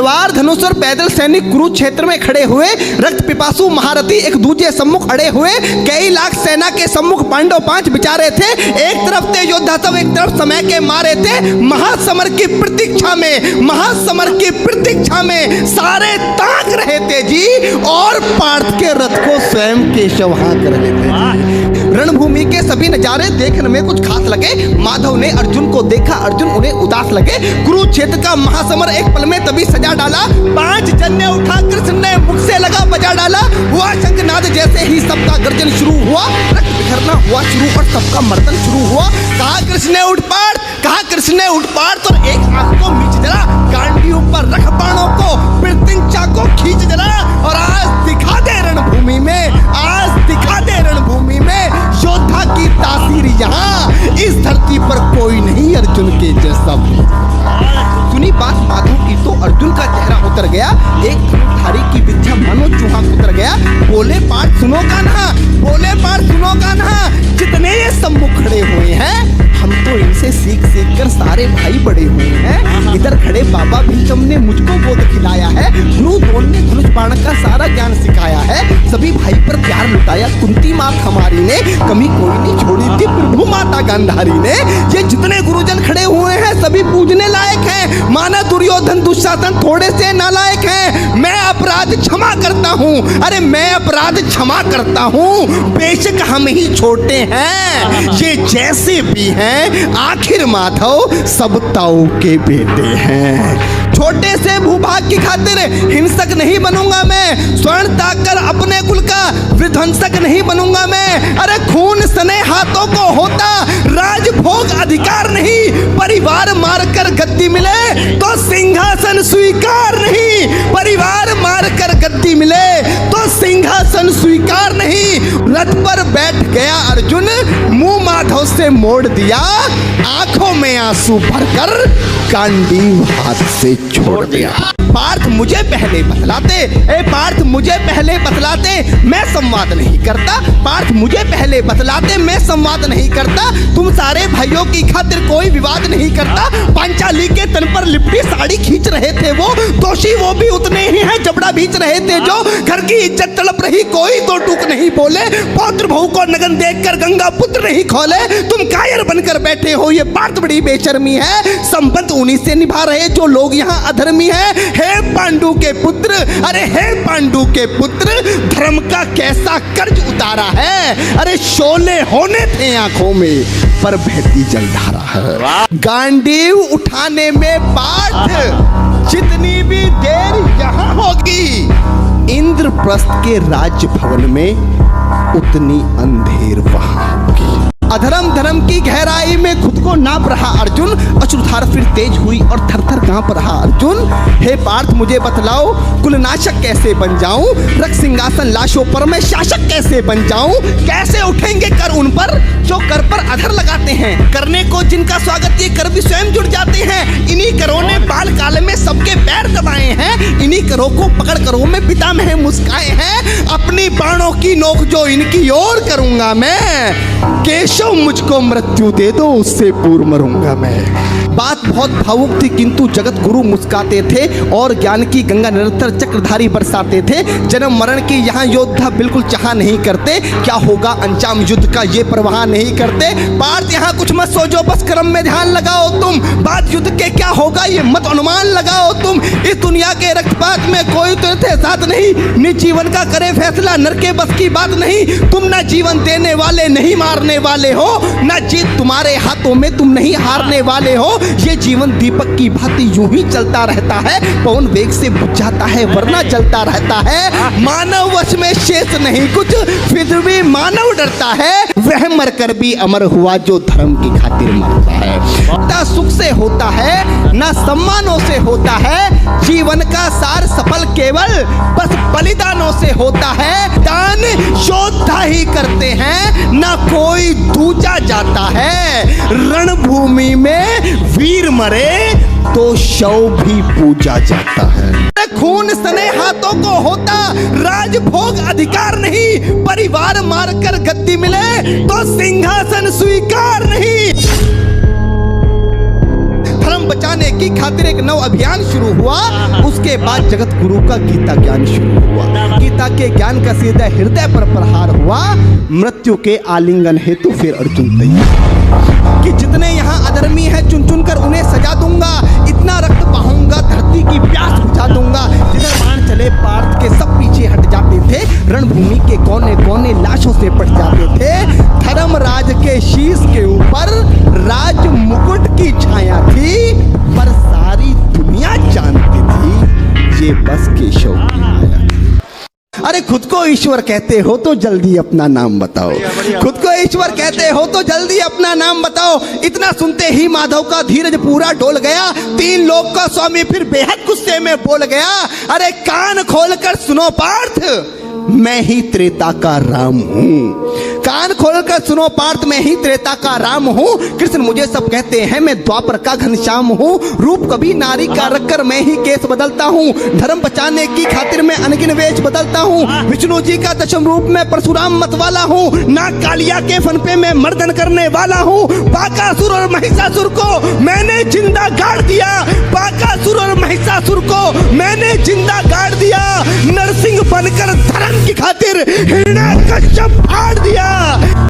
तलवार धनुष और पैदल सैनिक कुरुक्षेत्र में खड़े हुए। रक्त पिपासु महारथी एक दूसरे सम्मुख खड़े हुए। कई लाख सेना के सम्मुख पांडव 5 बिचारे थे। एक तरफ थे योद्धा सब, एक तरफ समय के मारे थे। महासमर की प्रतीक्षा में, महासमर की प्रतीक्षा में सारे ताक रहे थे जी, और पार्थ के रथ को स्वयं केशव हाँक रहे थे। रणभूमि के सभी नजारे देखने में कुछ खास लगे। माधव ने अर्जुन को देखा, अर्जुन उन्हें उदास लगे। कुरुक्षेत्र का महासमर एक पल में तभी सजा डाला। 5 जन्य उठा कृष्ण ने मुख से लगा बजा डाला। हुआ शंखनाद जैसे ही सबका गर्जन शुरू हुआ। रक्त बिखरना हुआ शुरू और सबका मर्दन शुरू हुआ। कहा कृष्ण ने उठ पार्थ, कहा कृष्ण ने उठ पार्थ, और एक आंख को मीच जरा, गांडियों पर रख बाणों को, प्रत्यंचा को खींच जरा, और आज दिखा दे रणभूमि में, आज दिखा दे रणभूमि में योद्धा की तासीर। यहाँ इस धरती पर कोई नहीं अर्जुन के जैसा। सुनी बात माधव की तो अर्जुन का चेहरा उतर गया। एक धनुर्धारी की विद्या मानो चूहा उतर गया। बोले पार्थ सुनो कान्हा, बोले पार्थ सुनो कान्हा, जितने ये सम्मुख खड़े हुए हैं हम तो इनसे सीख सीख कर सारे भाई बड़े हुए हैं। इधर खड़े बाबा भीष्म ने मुझको बोध खिलाया है। गुरु द्रोण ने धनुष बाण का सारा ज्ञान सिखाया है। सभी भाई पर प्यार लुटाया कुंती माँ हमारी ने, कमी कोई नहीं छोड़ी थी प्रभु माता गांधारी ने। ये जितने गुरुजन खड़े हुए हैं सभी पूजने लायक हैं। माना दुर्योधन दुशासन थोड़े से नालायक हैं। मैं अपराध क्षमा करता हूँ, अरे मैं अपराध क्षमा करता हूँ। बेशक हम ही छोटे हैं, ये जैसे भी हैं आखिर माधव सब ताऊ के बेटे हैं। छोटे से भूभाग की खातिर हिंसक नहीं बनूंगा मैं। स्वर्ण ताकर अपने कुल का विध्वंसक नहीं बनूंगा मैं। अरे खून सने हाथों को होता राजभोग अधिकार नहीं। परिवार मारकर गद्दी मिले तो सिंहासन स्वीकार नहीं। परिवार मारकर गद्दी मिले तो सिंहासन स्वीकार नहीं। रथ पर बैठ गया अर्जुन, मुंह माधव से मोड़ दिया। आंखों में आंसू भरकर गांडीव हाथ से छोड़ दिया। पार्थ मुझे पहले बतलाते, ए पार्थ मुझे पहले बतलाते, मैं संवाद नहीं करता। पार्थ मुझे पहले बतलाते, मैं संवाद नहीं करता। तुम सारे भाइयों की खातिर कोई विवाद नहीं करता। पांचाली के तन पर लिपटी साड़ी खींच रहे थे वो, दोषी वो भी उतने ही हैं जबड़ा भींच रहे थे जो। घर की इज्जत तड़प रही, कोई दो टूक नहीं बोले। पौत्र बहू को नगन देखकर गंगा पुत्र नहीं खोले। तुम कायर बनकर बैठे हो, ये बात बड़ी बेशर्मी है। संबंध उन्हीं से निभा रहे जो लोग यहाँ अधर्मी हैं। हे पांडु के पुत्र, अरे हे पांडु के पुत्र, धर्म का कैसा कर्ज उतारा है। अरे शोले होने थे आंखों में पर बहती जलधारा है। गांडीव उठाने में पार्थ जितनी भी देर यहाँ होगी, इंद्रप्रस्थ के राजभवन में उतनी अंधेर वहां होगी। अधर्म धर्म की गहराई में खुद को नाप रहा अर्जुन। अश्रुधार फिर तेज हुई और थर थर कांप रहा अर्जुन। हे पार्थ मुझे बतलाओ, कुलनाशक कैसे बन जाऊं? रक्त सिंहासन लाशों पर मैं शासक कैसे बन जाऊं? कैसे उठेंगे कर उन पर जो कर पर अधर लगाते हैं? करने को जिनका स्वागत ये कर भी स्वयं जुड़ जाते हैं। इन्हीं करों ने बाल काल में सबके पैर दबाए हैं। इन्हीं करों को पकड़ करों में पितामह मुस्काए हैं। अपनी बाणों की नोक जो इनकी ओर करूंगा मैं, केशव मुझको मृत्यु दे दो उससे पूर्व मरूंगा मैं। बात बहुत भावुक थी किंतु जगत गुरु मुस्काते थे और ज्ञान की गंगा निरंतर चक्रधारी बरसाते थे। जन्म मरण की यहाँ योद्धा बिल्कुल चाह नहीं करते। क्या होगा अंजाम युद्ध का ये परवाह नहीं करते। पार्थ यहाँ कुछ मत सोचो, बस कर्म में ध्यान लगाओ तुम। बात युद्ध के क्या होगा ये मत अनुमान लगाओ तुम। इस दुनिया के रक्तपात में कोई तो साथ नहीं। निज जीवन का करे फैसला, नर के बस की बात नहीं। तुम ना जीवन देने वाले नहीं मारने वाले हो, ना जीत तुम्हारे हाथों में, तुम नहीं हारने वाले हो। ये जीवन दीपक की भांति यूं ही चलता रहता है। पवन वेग से बुझ जाता है वरना जलता रहता है। मानव वश में शेष नहीं कुछ, फिर भी मानव डरता है। वह मरकर भी अमर हुआ जो धर्म की खातिर मरता है। ना सुख से होता है ना सम्मानों से होता है। जीवन का सार सफल केवल बस बलिदानों से होता है। दान योद्धा ही करते हैं, ना कोई दूजा जाता है। रणभूमि में वीर मरे तो शव भी पूजा जाता है। खून सने हाथों को होता राजभोग अधिकार नहीं। परिवार मारकर गद्दी मिले तो सिंहासन स्वीकार नहीं। धर्म धर्म बचाने की खातिर एक नव अभियान शुरू हुआ। उसके बाद जगत गुरु का गीता ज्ञान शुरू हुआ। गीता के ज्ञान का सीधा हृदय पर प्रहार हुआ। मृत्यु के आलिंगन हेतु फिर अर्जुन तैयार कि जितने यहाँ अधर्मी हैं चुन चुन कर उन्हें सजा दूंगा, इतना रक्त बहाऊंगा धरती की प्यास बुझा दूंगा। जिधर बाण चले पार्थ के सब पीछे हट जाते थे, रणभूमि के कोने कोने लाशों से पट जाते थे। धर्मराज के शीश के ऊपर राज मुकुट की छाया थी, पर सारी दुनिया जानती थी ये बस केशव की माया। अरे खुद को ईश्वर कहते हो तो जल्दी अपना नाम बताओ। खुद को ईश्वर कहते हो तो जल्दी अपना नाम बताओ। इतना सुनते ही माधव का धीरज पूरा डोल गया। तीन लोक का स्वामी फिर बेहद गुस्से में बोल गया, अरे कान खोलकर सुनो पार्थ, मैं ही त्रेता का राम हूं। कान खोलकर सुनो पार्थ, मैं ही त्रेता का राम हूं। कृष्ण मुझे सब कहते हैं, मैं द्वापर का घनश्याम हूं। रूप कभी नारी का रखकर मैं ही केस बदलता हूं। धर्म बचाने की खातिर मैं अनगिन वेश बदलता हूं। विष्णु जी का दशम रूप में परशुराम मतवाला हूं। नाग कालिया के फन पे मैं मर्दन करने वाला हूं। बाकासुर और महिषासुर को मैंने जिंदा गाड़ दिया। बाकासुर और महिषासुर को मैंने जिंदा गाड़ दिया। नरसिंह बनकर धर्म की खातिर हिरण्याकश्यप फाड़ दिया।